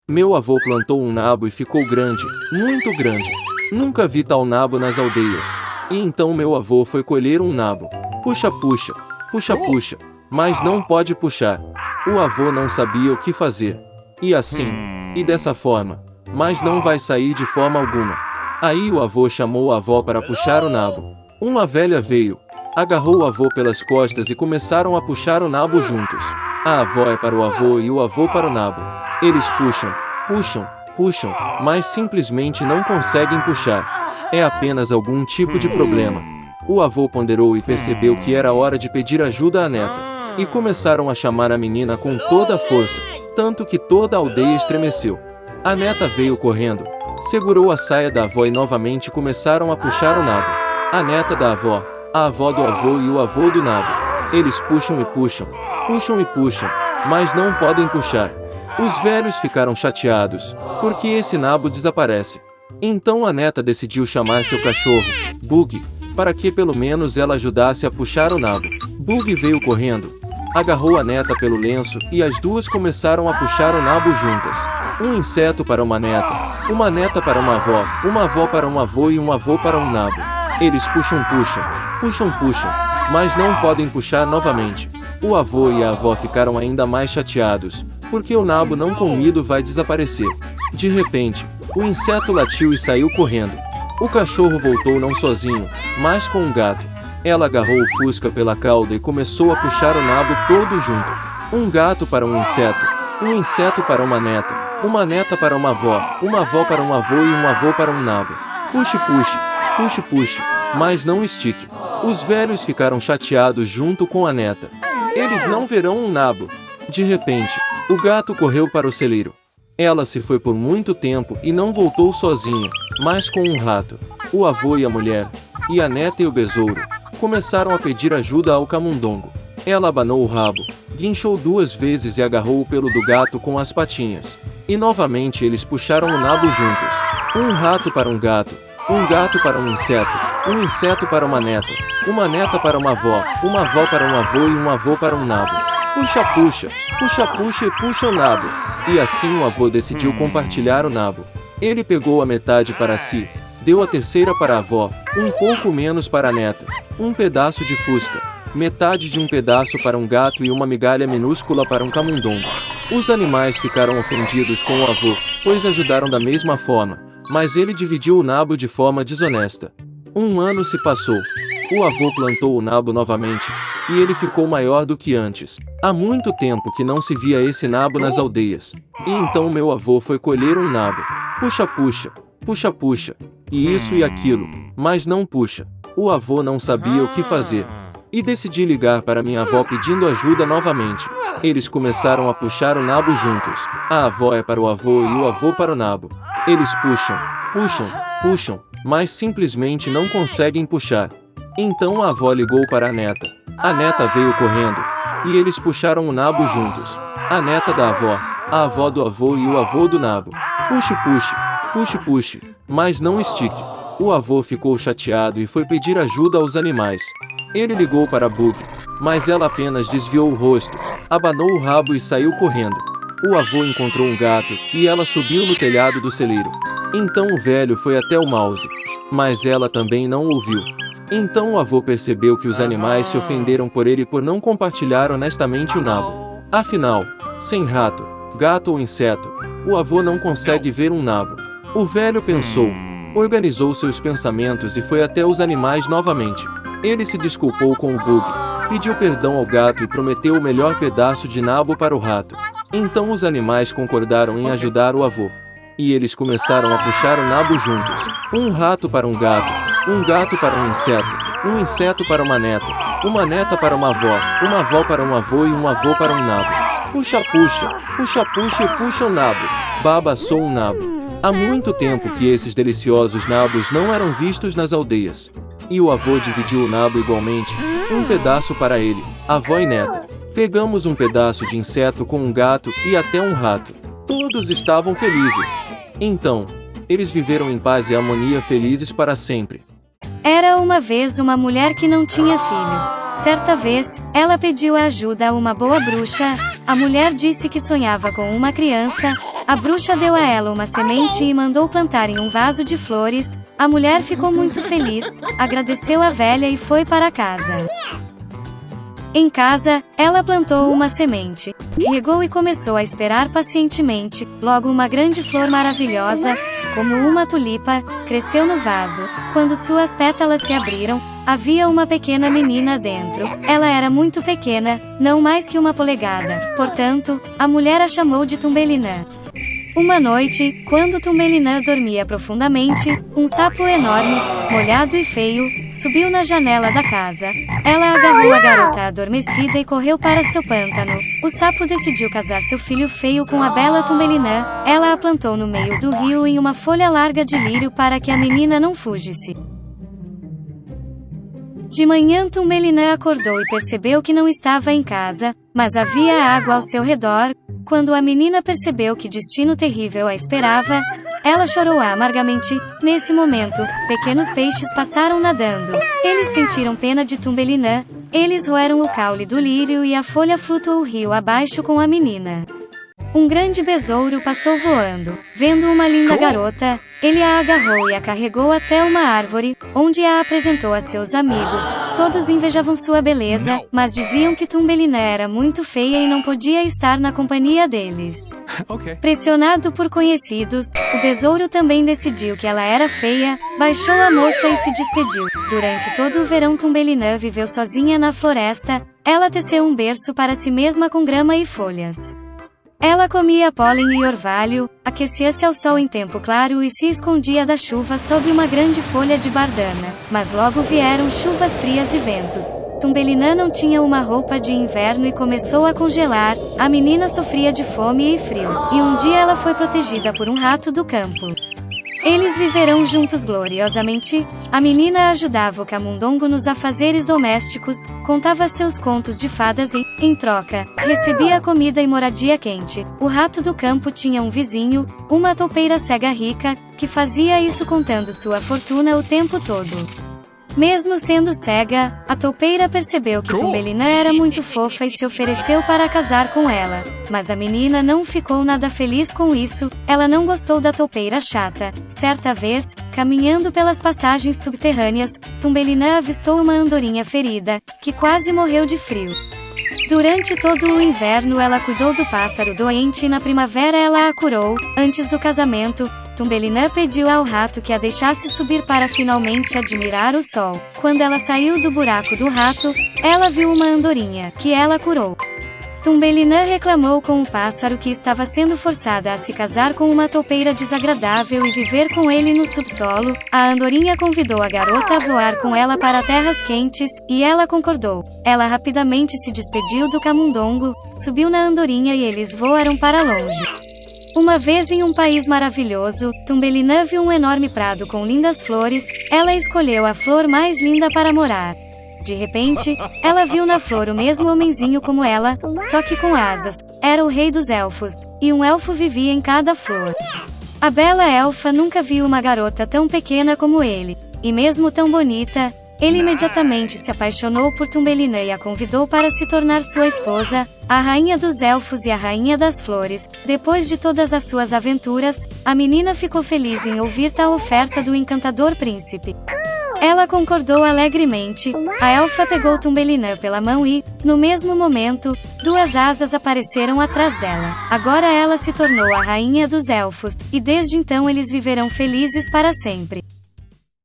Meu avô plantou um nabo e ficou grande, muito grande. Nunca vi tal nabo nas aldeias. E então meu avô foi colher um nabo. Puxa, puxa, puxa, puxa, mas não pode puxar. O avô não sabia o que fazer. E assim, e dessa forma, mas não vai sair de forma alguma. Aí o avô chamou a avó para puxar o nabo. Uma velha veio, agarrou o avô pelas costas e começaram a puxar o nabo juntos. A avó é para o avô e o avô para o nabo. Eles puxam, puxam, puxam, mas simplesmente não conseguem puxar. É apenas algum tipo de problema. O avô ponderou e percebeu que era hora de pedir ajuda à neta. E começaram a chamar a menina com toda a força, tanto que toda a aldeia estremeceu. A neta veio correndo, segurou a saia da avó e novamente começaram a puxar o nabo. A neta da avó, a avó do avô e o avô do nabo. Eles puxam e puxam, puxam e puxam, mas não podem puxar. Os velhos ficaram chateados, porque esse nabo desaparece. Então a neta decidiu chamar seu cachorro, Bug, para que pelo menos ela ajudasse a puxar o nabo. Bug veio correndo, agarrou a neta pelo lenço e as duas começaram a puxar o nabo juntas. Um inseto para uma neta para uma avó para um avô e um avô para um nabo. Eles puxam, puxam, puxam, puxam, mas não podem puxar novamente. O avô e a avó ficaram ainda mais chateados, porque o nabo não comido vai desaparecer. De repente, o inseto latiu e saiu correndo. O cachorro voltou não sozinho, mas com um gato. Ela agarrou o Fusca pela cauda e começou a puxar o nabo todo junto. Um gato para um inseto para uma neta para uma avó para um avô e um avô para um nabo. Puxe, puxe, puxe, puxe, mas não estique. Os velhos ficaram chateados junto com a neta. Eles não verão um nabo. De repente, o gato correu para o celeiro. Ela se foi por muito tempo e não voltou sozinha, mas com um rato. O avô e a mulher, e a neta e o besouro, começaram a pedir ajuda ao camundongo. Ela abanou o rabo, guinchou 2 vezes e agarrou o pelo do gato com as patinhas. E novamente eles puxaram o nabo juntos. Um rato para um gato para um inseto para uma neta para uma avó para um avô e um avô para um nabo. Puxa, puxa, puxa, puxa e puxa o nabo. E assim o avô decidiu compartilhar o nabo. Ele pegou a metade para si, deu a terceira para a avó, um pouco menos para a neta, um pedaço de fusca, metade de um pedaço para um gato e uma migalha minúscula para um camundongo. Os animais ficaram ofendidos com o avô, pois ajudaram da mesma forma, mas ele dividiu o nabo de forma desonesta. 1 ano se passou. O avô plantou o nabo novamente, e ele ficou maior do que antes. Há muito tempo que não se via esse nabo nas aldeias. E então meu avô foi colher um nabo. Puxa, puxa, puxa, puxa, e isso e aquilo, mas não puxa. O avô não sabia o que fazer. E decidi ligar para minha avó pedindo ajuda novamente. Eles começaram a puxar o nabo juntos. A avó é para o avô e o avô para o nabo. Eles puxam, puxam, puxam, mas simplesmente não conseguem puxar. Então a avó ligou para a neta. A neta veio correndo, e eles puxaram o nabo juntos. A neta da avó, a avó do avô e o avô do nabo. Puxe, puxe, puxe, puxe, mas não estique. O avô ficou chateado e foi pedir ajuda aos animais. Ele ligou para Bug, mas ela apenas desviou o rosto, abanou o rabo e saiu correndo. O avô encontrou um gato, e ela subiu no telhado do celeiro. Então o velho foi até o mouse, mas ela também não ouviu. Então o avô percebeu que os animais se ofenderam por ele por não compartilhar honestamente o nabo. Afinal, sem rato, gato ou inseto, o avô não consegue ver um nabo. O velho pensou, organizou seus pensamentos e foi até os animais novamente. Ele se desculpou com o Bug, pediu perdão ao gato e prometeu o melhor pedaço de nabo para o rato. Então os animais concordaram em ajudar o avô. E eles começaram a puxar o nabo juntos. Um rato para um gato para um inseto para uma neta para uma avó para um avô e um avô para um nabo. Puxa, puxa, puxa, puxa e puxa o nabo. Babaçou um nabo. Há muito tempo que esses deliciosos nabos não eram vistos nas aldeias. E o avô dividiu o nabo igualmente, um pedaço para ele, avó e neta. Pegamos um pedaço de inseto com um gato e até um rato. Todos estavam felizes. Então, eles viveram em paz e harmonia felizes para sempre. Era uma vez uma mulher que não tinha filhos. Certa vez, ela pediu ajuda a uma boa bruxa. A mulher disse que sonhava com uma criança, A bruxa deu a ela uma semente e mandou plantar em um vaso de flores. A mulher ficou muito feliz, agradeceu a velha e foi para casa. Em casa, ela plantou uma semente, regou e começou a esperar pacientemente. Logo uma grande flor maravilhosa, como uma tulipa, cresceu no vaso. Quando suas pétalas se abriram, havia uma pequena menina dentro. Ela era muito pequena, não mais que uma polegada. Portanto, a mulher a chamou de Thumbelina. Uma noite, quando Thumbelina dormia profundamente, um sapo enorme, molhado e feio, subiu na janela da casa. Ela agarrou a garota adormecida e correu para seu pântano. O sapo decidiu casar seu filho feio com a bela Thumbelina. Ela a plantou no meio do rio em uma folha larga de lírio para que a menina não fugisse. De manhã Thumbelina acordou e percebeu que não estava em casa, mas havia água ao seu redor. Quando a menina percebeu que destino terrível a esperava, ela chorou amargamente. Nesse momento, pequenos peixes passaram nadando. Eles sentiram pena de Thumbelina. Eles roeram o caule do lírio e a folha flutuou rio abaixo com a menina. Um grande besouro passou voando. Vendo uma linda garota, ele a agarrou e a carregou até uma árvore, onde a apresentou a seus amigos. Todos invejavam sua beleza, mas diziam que Thumbelina era muito feia e não podia estar na companhia deles. Pressionado por conhecidos, o besouro também decidiu que ela era feia, baixou a moça e se despediu. Durante todo o verão Thumbelina viveu sozinha na floresta. Ela teceu um berço para si mesma com grama e folhas. Ela comia pólen e orvalho, aquecia-se ao sol em tempo claro e se escondia da chuva sob uma grande folha de bardana. Mas logo vieram chuvas frias e ventos. Thumbelina não tinha uma roupa de inverno e começou a congelar. A menina sofria de fome e frio. E um dia ela foi protegida por um rato do campo. Eles viverão juntos gloriosamente. A menina ajudava o camundongo nos afazeres domésticos, contava seus contos de fadas e, em troca, recebia comida e moradia quente. O rato do campo tinha um vizinho, uma toupeira cega rica, que fazia isso contando sua fortuna o tempo todo. Mesmo sendo cega, a toupeira percebeu que Thumbelina era muito fofa e se ofereceu para casar com ela. Mas a menina não ficou nada feliz com isso, ela não gostou da toupeira chata. Certa vez, caminhando pelas passagens subterrâneas, Thumbelina avistou uma andorinha ferida, que quase morreu de frio. Durante todo o inverno ela cuidou do pássaro doente e na primavera ela a curou. Antes do casamento, Thumbelina pediu ao rato que a deixasse subir para finalmente admirar o sol. Quando ela saiu do buraco do rato, ela viu uma andorinha, que ela curou. Thumbelina reclamou com o pássaro que estava sendo forçada a se casar com uma toupeira desagradável e viver com ele no subsolo. A andorinha convidou a garota a voar com ela para terras quentes, e ela concordou. Ela rapidamente se despediu do camundongo, subiu na andorinha e eles voaram para longe. Uma vez em um país maravilhoso, Thumbelina viu um enorme prado com lindas flores. Ela escolheu a flor mais linda para morar. De repente, ela viu na flor o mesmo homenzinho como ela, só que com asas. Era o rei dos elfos, e um elfo vivia em cada flor. A bela elfa nunca viu uma garota tão pequena como ele, e mesmo tão bonita. Ele imediatamente se apaixonou por Thumbelina e a convidou para se tornar sua esposa, a rainha dos elfos e a rainha das flores. Depois de todas as suas aventuras, a menina ficou feliz em ouvir tal oferta do encantador príncipe. Ela concordou alegremente. A elfa pegou Thumbelina pela mão e, no mesmo momento, duas asas apareceram atrás dela. Agora ela se tornou a rainha dos elfos, e desde então eles viverão felizes para sempre.